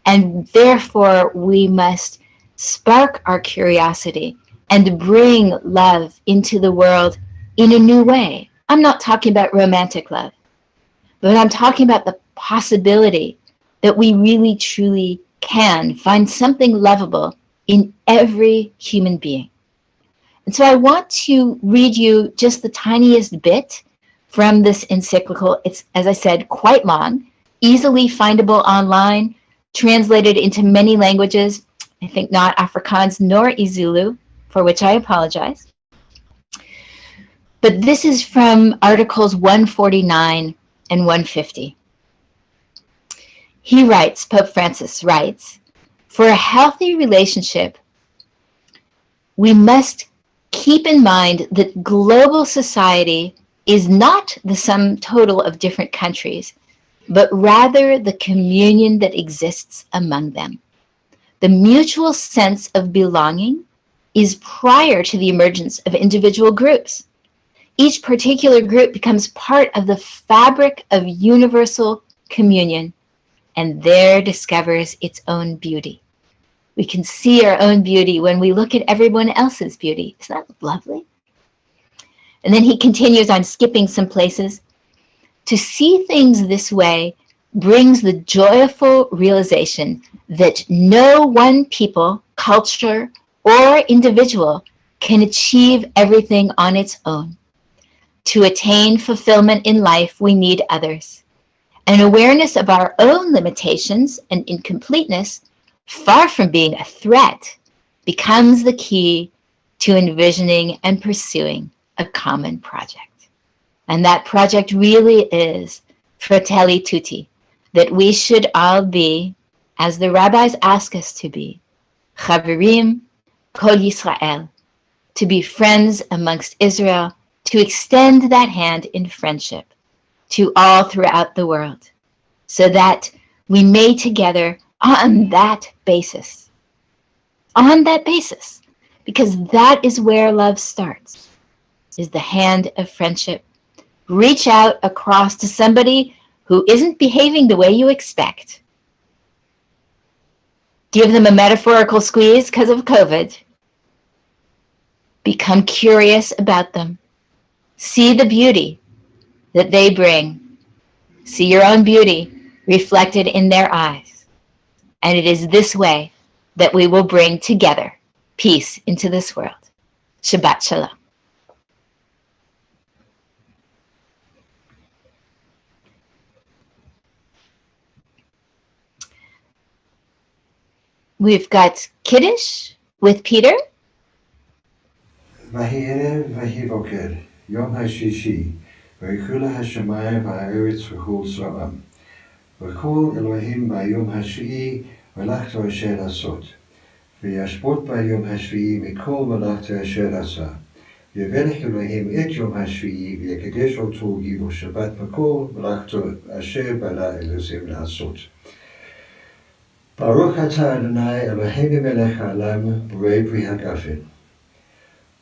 and therefore we must spark our curiosity and bring love into the world in a new way. I'm not talking about romantic love, but I'm talking about the possibility that we really truly can find something lovable in every human being. And so I want to read you just the tiniest bit from this encyclical. It's, as I said, quite long, easily findable online, translated into many languages. I think not Afrikaans nor Izulu, for which I apologize. But this is from articles 149 and 150. He writes, Pope Francis writes, for a healthy relationship, we must keep in mind that global society is not the sum total of different countries, but rather the communion that exists among them. The mutual sense of belonging is prior to the emergence of individual groups. Each particular group becomes part of the fabric of universal communion and there discovers its own beauty. We can see our own beauty when we look at everyone else's beauty. Isn't that lovely? And then he continues on, skipping some places. To see things this way brings the joyful realization that no one people, culture, or individual can achieve everything on its own. To attain fulfillment in life, we need others. An awareness of our own limitations and incompleteness, far from being a threat, becomes the key to envisioning and pursuing a common project. And that project really is Fratelli Tutti, that we should all be, as the rabbis ask us to be, Chaverim Kol Yisrael, to be friends amongst Israel, to extend that hand in friendship to all throughout the world, so that we may together on that basis, because that is where love starts, is the hand of friendship. Reach out across to somebody who isn't behaving the way you expect. Give them a metaphorical squeeze because of COVID. Become curious about them. See the beauty that they bring. See your own beauty reflected in their eyes. And it is this way that we will bring together peace into this world. Shabbat Shalom. We've got Kiddush with Peter. Vahiyere vahivoker, Yom HaShishi, Vaychula HaShamayim v'Haaretz v'chol Zra'am. V'chol Elohim b'Yom HaShvi'i v'lachto asher asot. V'yashbot b'Yom HaShvi'i mikol v'lachto asher asa. V'yvelech Elohim et Yom HaShvi'i v'yekadesh oto givo Shabbat mikol v'lachto asher bala Elohim la'asot. Baruch atah Adonai Eloheinu melech ha'olam borei pri hagafen.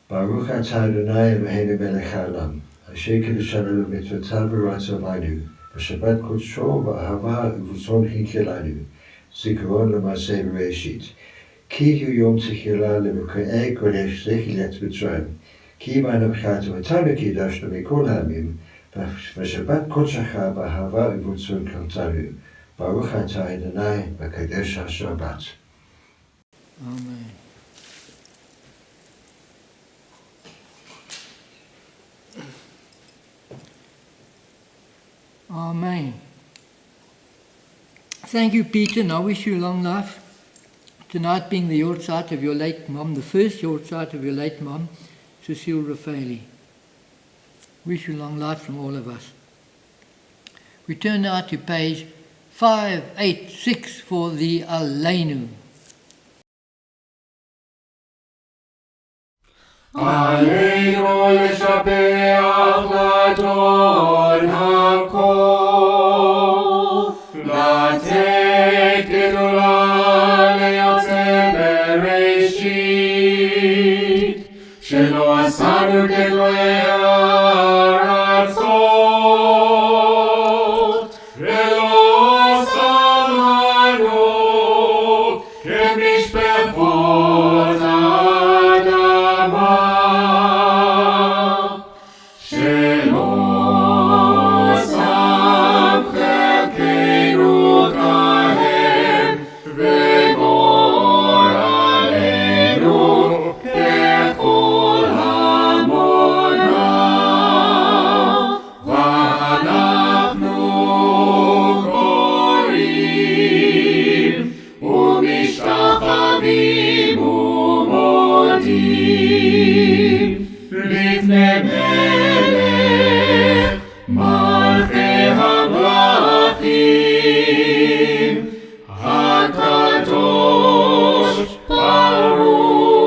Baruch atah Adonai Eloheinu melech ha'olam, asher kiddushanu b'mitzvotav v'ratzavanu, v'shabbat kodsho v'ahava u'vutzon chilkelanu, zikaron l'maaseh b'reishit. Ki hu yom techila l'mekayei kodesh zechilet Mitzrayim, ki b'anu b'chatu v'tanu kiddashnu mikol ha'amim, v'shabbat kodshacha b'ahava u'vutzon kaltanu. Baruch atah Adonai b'kadesh HaShabbat. Amen. Amen. Thank you, Peter, and I wish you long life. Tonight being the Yortzeit of your late mom, the first Yortzeit of your late mom, Cecile Raffaeli. Wish you long life from all of us. We turn now to page 586 for the Aleinu. Aleinu l'shabeach l'adon hakol, לתת גדולה ליוצא בראשית, שלא עשנו משפחות האדמה, שלא שם חלקנו כהם, וגורלנו ככל המונה, ואנחנו קוראים ומשתחווים ומודים לפני מלך מלכי המלכים הקדוש ברוך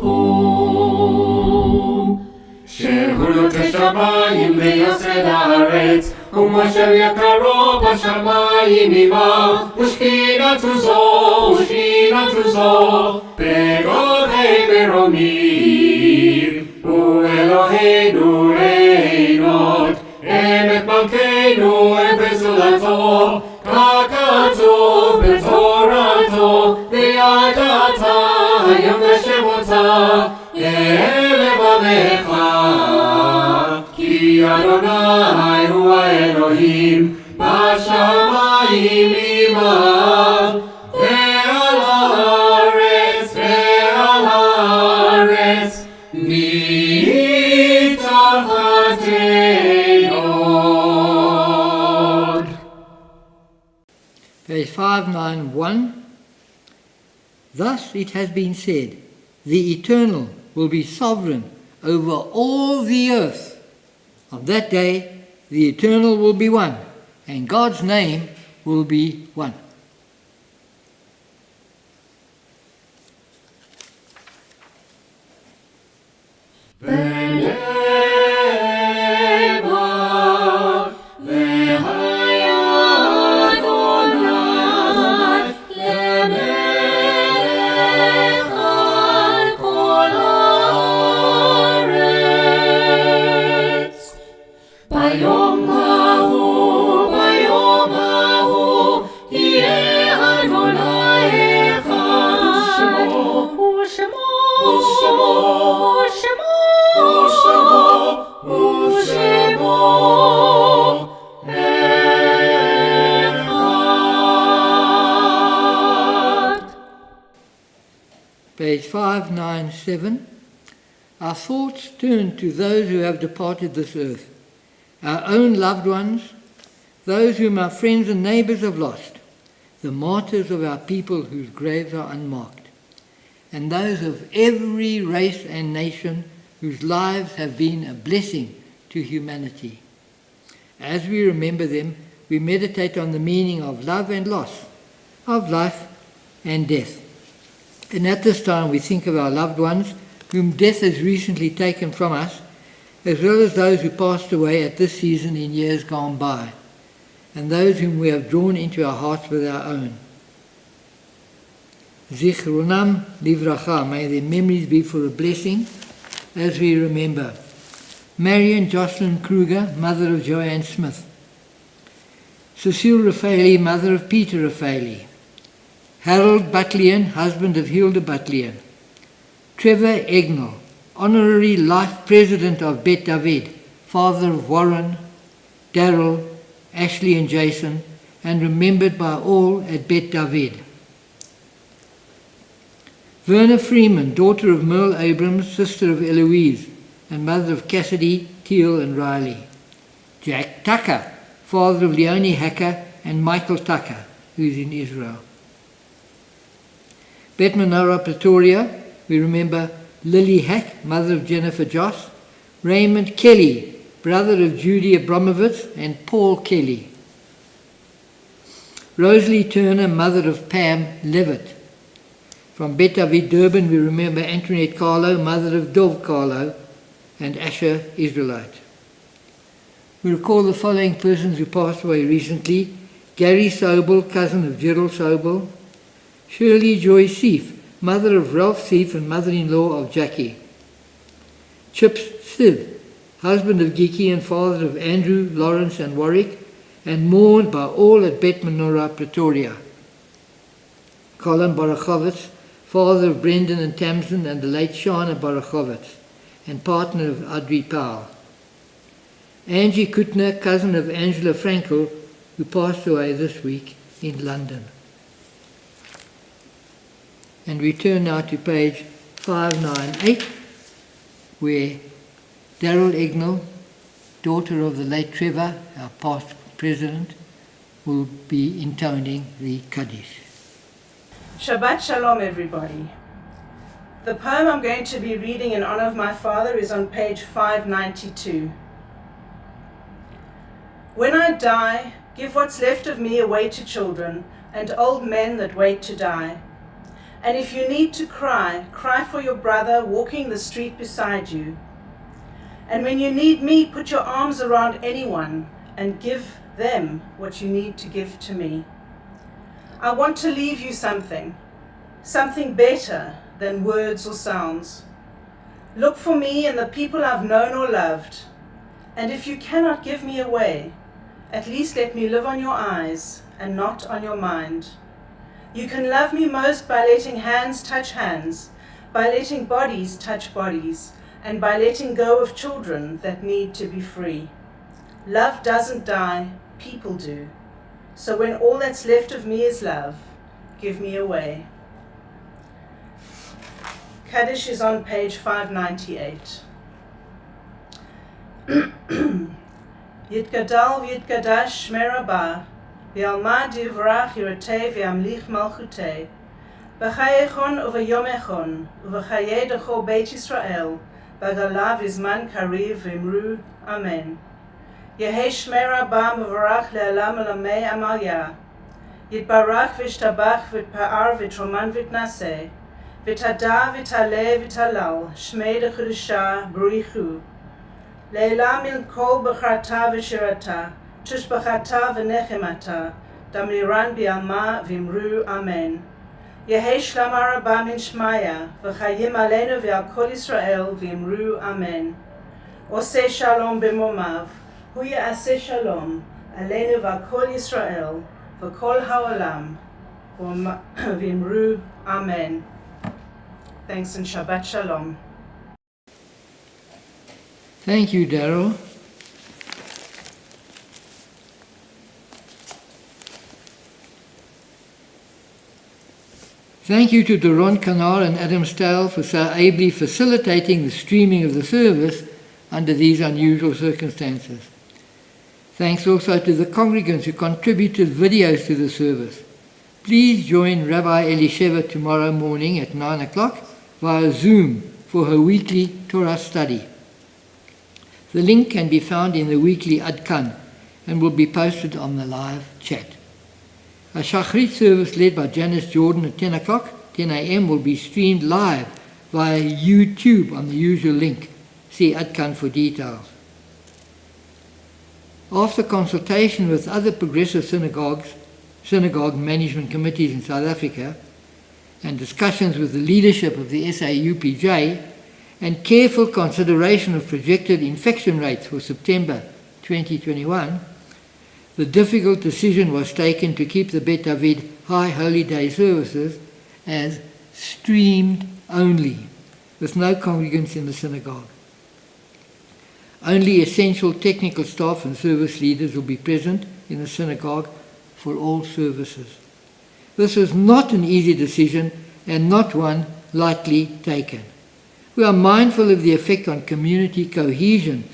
הוא, שהוא נוטה שמיים ויוסד הארץ, ומושב יקרו בשמיים עמה, ושכינת עוזו בגובי מרומים. הוא אלוהינו עינות, אמת מלכנו אפס זולתו, ככתוב בתורתו, וידעת היום לשבותה, לבבך, כי אדוני הוא האלוהים, בשמיים עמך, ועל הארץ מתחתינו. Page 591. Thus it has been said, the Eternal will be sovereign over all the earth. On that day, the Eternal will be one, and God's name will be one. Page 597. Our thoughts turn to those who have departed this earth, our own loved ones, those whom our friends and neighbors have lost, the martyrs of our people whose graves are unmarked, and those of every race and nation whose lives have been a blessing to humanity. As we remember them, we meditate on the meaning of love and loss, of life and death. And at this time we think of our loved ones whom death has recently taken from us, as well as those who passed away at this season in years gone by, and those whom we have drawn into our hearts with our own. Zichronam livracha, may their memories be for a blessing as we remember. Marion Jocelyn Kruger, mother of Joanne Smith. Cecile Raffaeli, mother of Peter Raffaeli. Harold Butleyan, husband of Hilda Butleyan. Trevor Egnell, honorary life president of Bet David, father of Warren, Daryl, Ashley and Jason, and remembered by all at Bet David. Verna Freeman, daughter of Merle Abrams, sister of Eloise, and mother of Cassidy, Teal and Riley. Jack Tucker, father of Leonie Hacker and Michael Tucker, who is in Israel. Bet Menorah, Pretoria, we remember Lily Hack, mother of Jennifer Joss, Raymond Kelly, brother of Judy Abramovitz and Paul Kelly. Rosalie Turner, mother of Pam Levitt. From Bet David, Durban, we remember Antoinette Carlo, mother of Dov Carlo and Asher Israelite. We recall the following persons who passed away recently: Gary Sobel, cousin of Gerald Sobel; Shirley Joy Seif, mother of Ralph Seif and mother-in-law of Jackie; Chips Siv, husband of Giki and father of Andrew, Lawrence and Warwick, and mourned by all at Bet Menorah, Pretoria. Colin Barachovitz, father of Brendan and Tamsin, and the late Shana Barachovitz, and partner of Audrey Powell. Angie Kutner, cousin of Angela Frankel, who passed away this week in London. And we turn now to page 598, where Daryl Egnell, daughter of the late Trevor, our past president, will be intoning the Kaddish. Shabbat Shalom, everybody. The poem I'm going to be reading in honor of my father is on page 592. When I die, give what's left of me away to children and old men that wait to die. And if you need to cry, cry for your brother walking the street beside you. And when you need me, put your arms around anyone and give them what you need to give to me. I want to leave you something better than words or sounds. Look for me in the people I've known or loved. And if you cannot give me away, at least let me live on your eyes and not on your mind. You can love me most by letting hands touch hands, by letting bodies touch bodies, and by letting go of children that need to be free. Love doesn't die, people do. So when all that's left of me is love, give me away. Kaddish is on page 598. Yitgadal v'yitgadash shmei Rabbah, v'yalmad yivrach yiratei v'yamlich malchutei, b'chayechon uv'yomechon, uv'chayei d'chol Beit Yisrael, b'galav izman kariv v'imru, Amen. Yehei shmei Rabbah mevarach le'alam alamei Amalia, yitbarach v'ishtabach v'tpa'ar v'troman v'tnaseh, v'tada v'taleh v'talal, shmei d'chudusha b'richu, Leila min kol b'charta v'shirata, tushbachata v'nechemata, damniran bi'alma v'imru Amen. Yehei shlama rabba min shmaya, v'chayim aleinu v'al kol Yisrael v'imru Amen. Oseh shalom b'momav, hu ya'aseh shalom, aleinu v'al kol Yisrael, v'kol ha'olam, v'imru Amen. Thanks and Shabbat Shalom. Thank you, Daryl. Thank you to Doron Kanar and Adam Stale for so ably facilitating the streaming of the service under these unusual circumstances. Thanks also to the congregants who contributed videos to the service. Please join Rabbi Elisheva tomorrow morning at 9 o'clock via Zoom for her weekly Torah study. The link can be found in the weekly Adkan and will be posted on the live chat. A Shachrit service led by Janice Jordan at 10 o'clock, 10 a.m. will be streamed live via YouTube on the usual link. See Adkan for details. After consultation with other progressive synagogue management committees in South Africa, and discussions with the leadership of the SAUPJ, and careful consideration of projected infection rates for September 2021, the difficult decision was taken to keep the Bet David High Holy Day services as streamed only, with no congregants in the synagogue. Only essential technical staff and service leaders will be present in the synagogue for all services. This was not an easy decision and not one lightly taken. We are mindful of the effect on community cohesion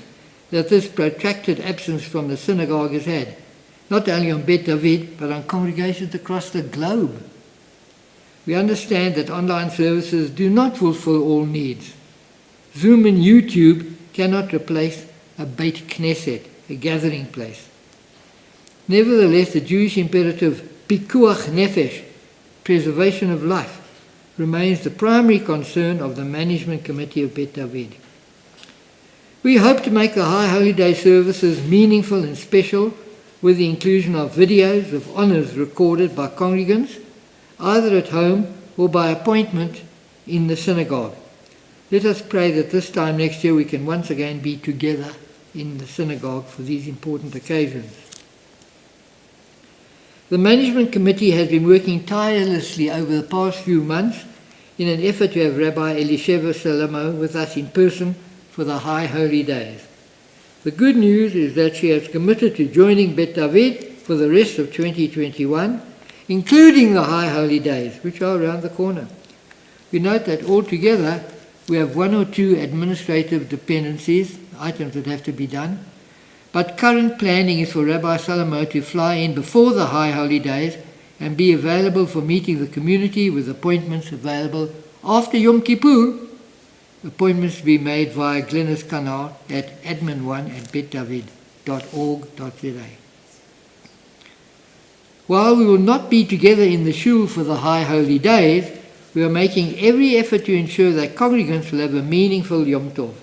that this protracted absence from the synagogue has had, not only on Bet David, but on congregations across the globe. We understand that online services do not fulfill all needs. Zoom and YouTube cannot replace a Beit Knesset, a gathering place. Nevertheless, the Jewish imperative, Pikuach Nefesh, preservation of life, remains the primary concern of the Management Committee of Bet David. We hope to make the High Holy Day services meaningful and special with the inclusion of videos of honours recorded by congregants, either at home or by appointment in the synagogue. Let us pray that this time next year we can once again be together in the synagogue for these important occasions. The management committee has been working tirelessly over the past few months in an effort to have Rabbi Elisheva Salomo with us in person for the High Holy Days. The good news is that she has committed to joining Bet David for the rest of 2021, including the High Holy Days, which are around the corner. We note that altogether we have 1 or 2 administrative dependencies, items that have to be done, but current planning is for Rabbi Salomo to fly in before the High Holy Days and be available for meeting the community with appointments available after Yom Kippur. Appointments to be made via Glennis Canal at admin1@betdavid.org.za. While we will not be together in the shul for the High Holy Days, we are making every effort to ensure that congregants will have a meaningful Yom Tov.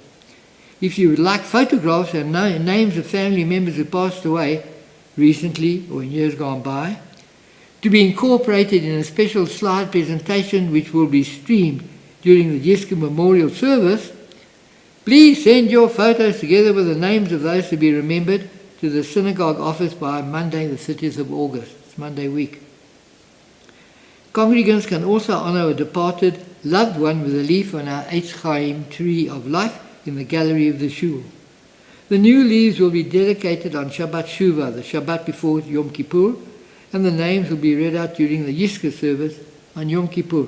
If you would like photographs and names of family members who passed away recently or in years gone by, to be incorporated in a special slide presentation which will be streamed during the Yiscah Memorial Service, please send your photos together with the names of those to be remembered to the synagogue office by Monday the 30th of August. It's Monday week. Congregants can also honor a departed loved one with a leaf on our Eitz Chaim tree of life in the gallery of the shul. The new leaves will be dedicated on Shabbat Shuvah, the Shabbat before Yom Kippur, and the names will be read out during the Yiscah service on Yom Kippur.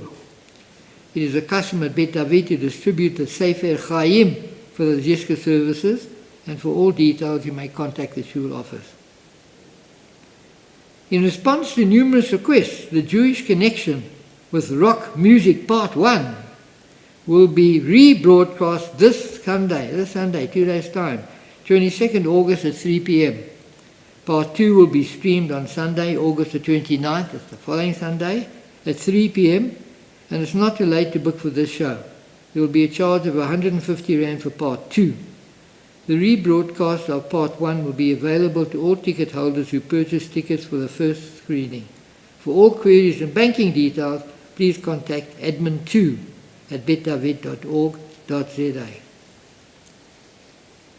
It is a custom at Bet David to distribute the Sefer Chaim for the Yiscah services, and for all details you may contact the shul office. In response to numerous requests, the Jewish Connection with Rock Music Part 1 will be rebroadcast this Sunday, 2 days' time, 22nd August at 3 p.m. Part 2 will be streamed on Sunday, August the 29th, that's the following Sunday, at 3 p.m. and it's not too late to book for this show. There will be a charge of 150 Rand for Part 2. The rebroadcast of Part 1 will be available to all ticket holders who purchase tickets for the first screening. For all queries and banking details, please contact admin2@betdavid.org.za.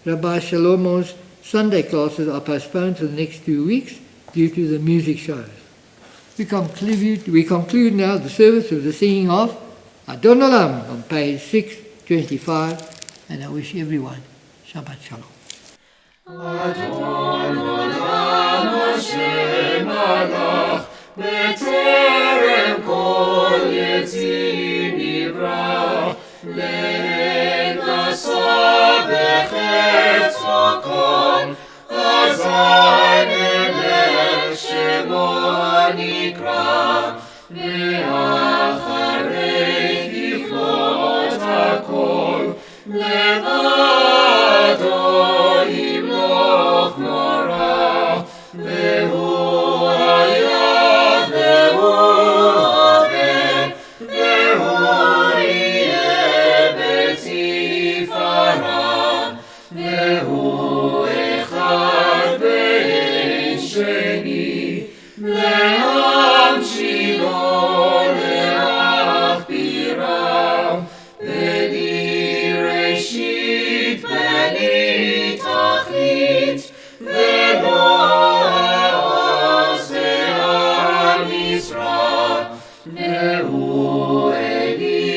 Rabbi Shalomo's Sunday classes are postponed for the next 2 weeks due to the music shows. We conclude now the service with the singing of Adon Olam on page 625, and I wish everyone Shabbat Shalom. Adon Olam Hashem Malach B'terem kol yetzir nivra Le'en nasa b'chetz makom Azai melech shemo nikra Ve'acharei kichlot hakol Levado yimloch nora Ve'hu hayah ve'hu oven Ve'hu yeh betzifara Ve'hu echad ve'en sheni Le'amshilo le'achbira Beni Reshit Beni Tachlit Ve'lo ha'oz ve'al Mizrach Ve'hu Eli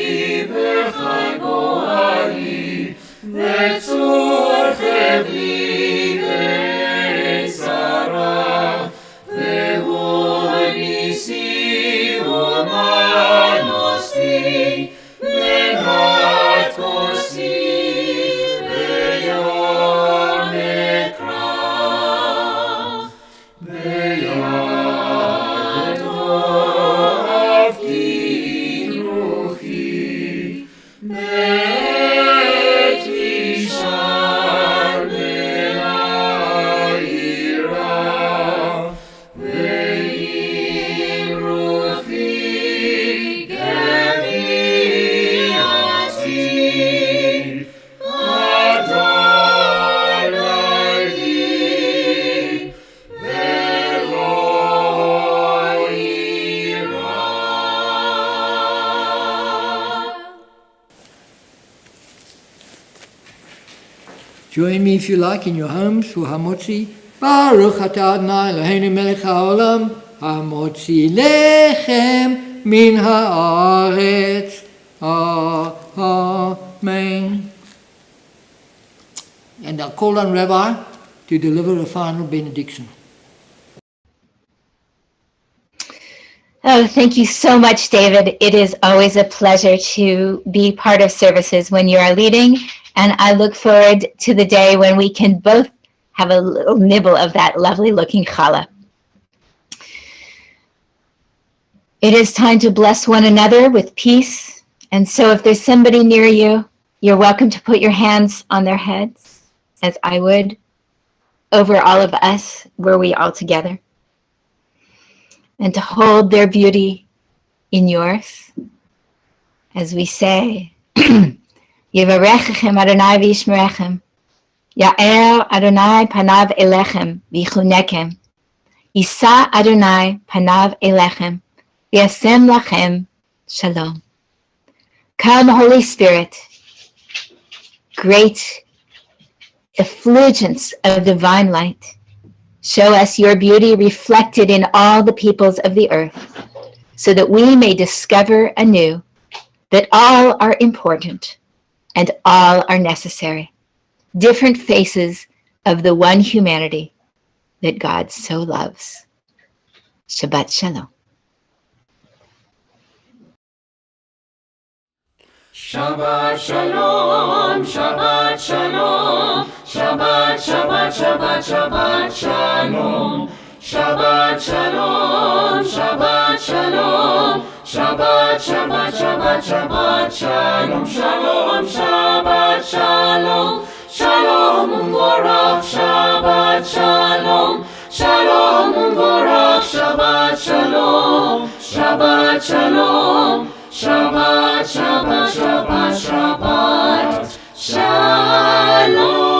v'chai go'ali Ve'tzur chevli ve'eretz zara Ve'hu nisi u'manosti Ve'nat kosi ve'yom ekra Ve'yado avki ruchi Ve'et yishar ve'ayira Ve'im ruchi gevi'ati Adonai ve'lo ira. Join me if you like in your homes for Hamotzi. Baruch atah Adonai Eloheinu melech haolam המוציא לחם מן הארץ. Amen. And I'll call on Rabbi to deliver a final benediction. Oh, thank you so much, David. It is always a pleasure to be part of services when you are leading, and I look forward to the day when we can both have a little nibble of that lovely looking challah. It is time to bless one another with peace, and so if there's somebody near you, you're welcome to put your hands on their heads, as I would, over all of us, were we all together, and to hold their beauty in yours, as we say, Yevarechechem Adonai v'yishmerechem, Ya'er Adonai panav elechem v'yichunekem, Yisa Adonai panav elechem v'yasem lachem shalom. Come, Holy Spirit, great effulgence of divine light. Show us your beauty reflected in all the peoples of the earth, so that we may discover anew that all are important and all are necessary, different faces of the one humanity that God so loves. Shabbat Shalom. Shabbat Shalom, Shabbat Shalom, Shabbat, Shabbat, Shabbat, Shabbat Shalom, Shabbat Shalom, Shabbat Shalom, Shabbat, Shabbat, Shabbat, Shabbat Shalom, Shalom, Shabbat Shalom, Shalom U'Vorach, Shabbat Shalom, Shalom U'Vorach, Shabbat Shalom, Shabbat Shalom, Shabbat, Shabbat, Shabbat, Shabbat, Shalom.